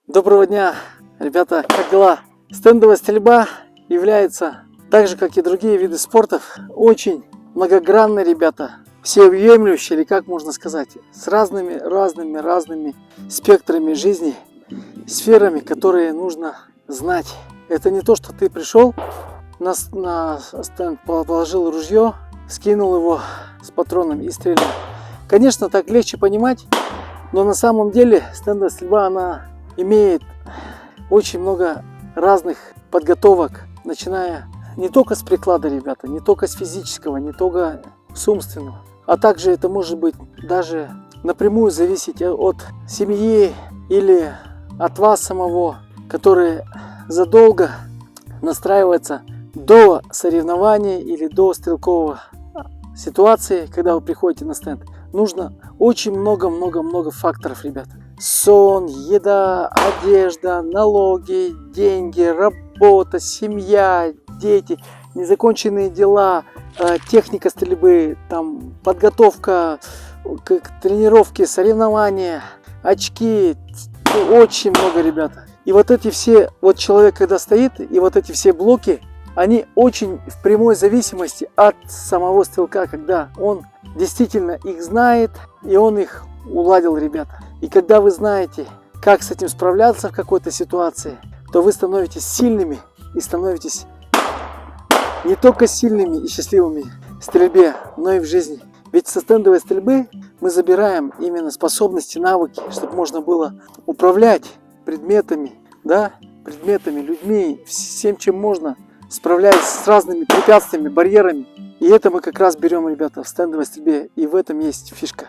Доброго дня, ребята, как дела? Стендовая стрельба является, так же как и другие виды спортов, очень многогранной, ребята, всеобъемлющей, или как можно сказать, с разными спектрами жизни, сферами, которые нужно знать. Это не то, что ты пришел на стенд, положил ружье, скинул его с патроном и стрелял. Конечно, так легче понимать, но на самом деле стендовая стрельба, она имеет очень много разных подготовок, начиная не только с приклада, ребята, не только с физического, не только с умственного, а также это может быть даже напрямую зависеть от семьи или от вас самого, который задолго настраивается до соревнований или до стрелкового ситуации, когда вы приходите на стенд. Нужно очень много факторов, ребята. Сон, еда, одежда, налоги, деньги, работа, семья, дети, незаконченные дела, техника стрельбы, там, подготовка к тренировке, соревнования, очки. Очень много, ребята. И вот эти все, вот человек когда стоит, и вот эти все блоки, они очень в прямой зависимости от самого стрелка, когда он действительно их знает, и он их уладил, ребята. И когда вы знаете, как с этим справляться в какой-то ситуации, то вы становитесь сильными и становитесь не только сильными и счастливыми в стрельбе, но и в жизни. Ведь со стендовой стрельбы мы забираем именно способности, навыки, чтобы можно было управлять предметами, людьми, всем, чем можно, справляясь с разными препятствиями, барьерами. И это мы как раз берем, ребята, в стендовой стрельбе. И в этом есть фишка.